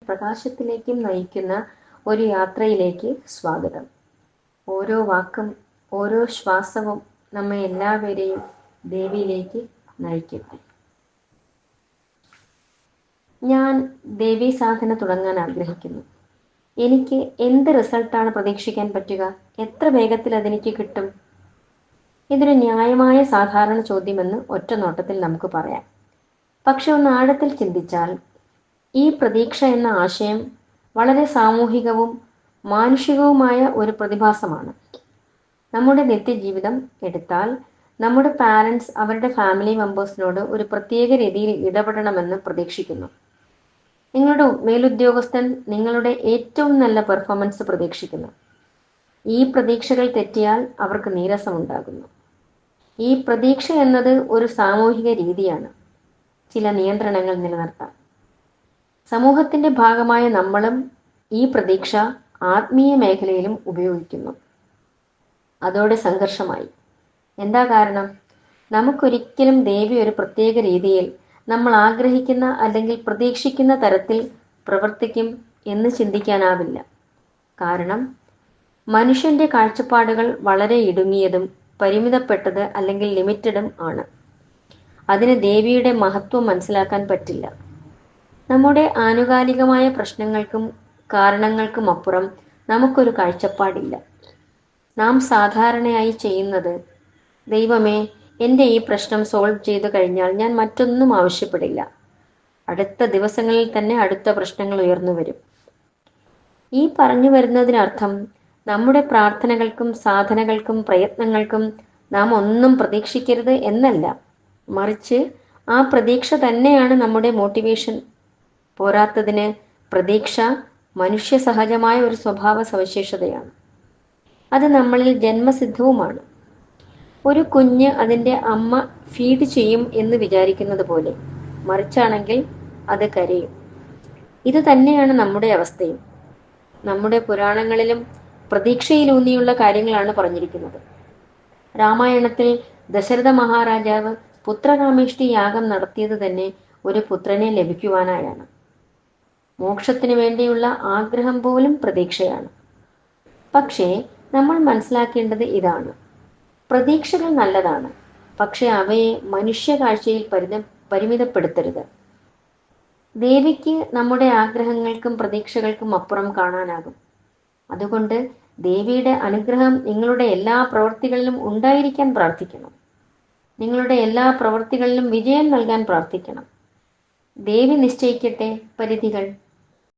പ്രകാശത്തിലേക്കും നയിക്കുന്ന ഒരു യാത്രയിലേക്ക് സ്വാഗതം. ഓരോ വാക്കും ഓരോ ശ്വാസവും നമ്മെ എല്ലാവരെയും ദേവിയിലേക്ക് നയിക്കട്ടെ. ഞാൻ ദേവീ സാധന തുടങ്ങാൻ ആഗ്രഹിക്കുന്നു. എനിക്ക് എന്ത് റിസൾട്ടാണ് പ്രതീക്ഷിക്കാൻ പറ്റുക? എത്ര വേഗത്തിൽ അതെനിക്ക് കിട്ടും? ഇതൊരു ന്യായമായ സാധാരണ ചോദ്യമെന്ന് ഒറ്റ നോട്ടത്തിൽ നമുക്ക് പറയാം. പക്ഷെ ഒന്ന് ആഴത്തിൽ ചിന്തിച്ചാൽ ഈ പ്രതീക്ഷ എന്ന ആശയം വളരെ സാമൂഹികവും മാനുഷികവുമായ ഒരു പ്രതിഭാസമാണ്. നമ്മുടെ നിത്യജീവിതം എടുത്താൽ നമ്മുടെ പാരൻസ് അവരുടെ ഫാമിലി മെമ്പേഴ്സിനോട് ഒരു പ്രത്യേക രീതിയിൽ ഇടപെടണമെന്ന് പ്രതീക്ഷിക്കുന്നു. നിങ്ങളുടെ മേലുദ്യോഗസ്ഥൻ നിങ്ങളുടെ ഏറ്റവും നല്ല പെർഫോമൻസ് പ്രതീക്ഷിക്കുന്നു. ഈ പ്രതീക്ഷകൾ തെറ്റിയാൽ അവർക്ക് നീരസമുണ്ടാകുന്നു. ഈ പ്രതീക്ഷ എന്നത് ഒരു സാമൂഹിക രീതിയാണ്. ചില നിയന്ത്രണങ്ങൾ നിലനിർത്താൻ സമൂഹത്തിന്റെ ഭാഗമായ നമ്മളും ഈ പ്രതീക്ഷ ആത്മീയ മേഖലയിലും ഉപയോഗിക്കുന്നു. അതോടെ സംഘർഷമായി. എന്താ കാരണം? നമുക്കൊരിക്കലും ദേവി ഒരു പ്രത്യേക രീതിയിൽ നമ്മൾ ആഗ്രഹിക്കുന്ന അല്ലെങ്കിൽ പ്രതീക്ഷിക്കുന്ന തരത്തിൽ പ്രവർത്തിക്കും എന്ന് ചിന്തിക്കാനാവില്ല. കാരണം മനുഷ്യന്റെ കാഴ്ചപ്പാടുകൾ വളരെ ഇടുങ്ങിയതും പരിമിതപ്പെട്ടത് അല്ലെങ്കിൽ ലിമിറ്റഡും ആണ്. അതിന് ദേവിയുടെ മഹത്വം മനസ്സിലാക്കാൻ പറ്റില്ല. നമ്മുടെ ആനുകാലികമായ പ്രശ്നങ്ങൾക്കും കാരണങ്ങൾക്കും അപ്പുറം നമുക്കൊരു കാഴ്ചപ്പാടില്ല. നാം സാധാരണയായി ചെയ്യുന്നത്, ദൈവമേ, എൻ്റെ ഈ പ്രശ്നം സോൾവ് ചെയ്തു കഴിഞ്ഞാൽ ഞാൻ മറ്റൊന്നും ആവശ്യപ്പെടില്ല. അടുത്ത ദിവസങ്ങളിൽ തന്നെ അടുത്ത പ്രശ്നങ്ങൾ ഉയർന്നു വരും. ഈ പറഞ്ഞു വരുന്നതിനർത്ഥം നമ്മുടെ പ്രാർത്ഥനകൾക്കും സാധനകൾക്കും പ്രയത്നങ്ങൾക്കും നാം ഒന്നും പ്രതീക്ഷിക്കരുത് എന്നല്ല. മറിച്ച് ആ പ്രതീക്ഷ തന്നെയാണ് നമ്മുടെ മോട്ടിവേഷൻ. പോരാത്തതിന് പ്രതീക്ഷ മനുഷ്യ സഹജമായ ഒരു സ്വഭാവ സവിശേഷതയാണ്. അത് നമ്മളിൽ ജന്മസിദ്ധവുമാണ്. ഒരു കുഞ്ഞ് അതിൻ്റെ അമ്മ ഫീഡ് ചെയ്യും എന്ന് വിചാരിക്കുന്നത് പോലെ. മറിച്ചാണെങ്കിൽ അത് കരയും. ഇത് തന്നെയാണ് നമ്മുടെ അവസ്ഥയും. നമ്മുടെ പുരാണങ്ങളിലും പ്രതീക്ഷയിലൂന്നിയുള്ള കാര്യങ്ങളാണ് പറഞ്ഞിരിക്കുന്നത്. രാമായണത്തിൽ ദശരഥ മഹാരാജാവ് പുത്രകാമേഷ്ടി യാഗം നടത്തിയത് തന്നെ ഒരു പുത്രനെ ലഭിക്കുവാനായാണ്. മോക്ഷത്തിനു വേണ്ടിയുള്ള ആഗ്രഹം പോലും പ്രതീക്ഷയാണ്. പക്ഷേ നമ്മൾ മനസ്സിലാക്കേണ്ടത് ഇതാണ്: പ്രതീക്ഷകൾ നല്ലതാണ്, പക്ഷെ അവയെ മനുഷ്യ കാഴ്ചയിൽ പരിമിതപ്പെടുത്തരുത്. ദേവിക്ക് നമ്മുടെ ആഗ്രഹങ്ങൾക്കും പ്രതീക്ഷകൾക്കും അപ്പുറം കാണാനാകും. അതുകൊണ്ട് ദേവിയുടെ അനുഗ്രഹം നിങ്ങളുടെ എല്ലാ പ്രവൃത്തികളിലും ഉണ്ടായിരിക്കാൻ പ്രാർത്ഥിക്കണം. നിങ്ങളുടെ എല്ലാ പ്രവൃത്തികളിലും വിജയം നൽകാൻ പ്രാർത്ഥിക്കണം. ദേവി നിശ്ചയിക്കട്ടെ പരിധികൾ.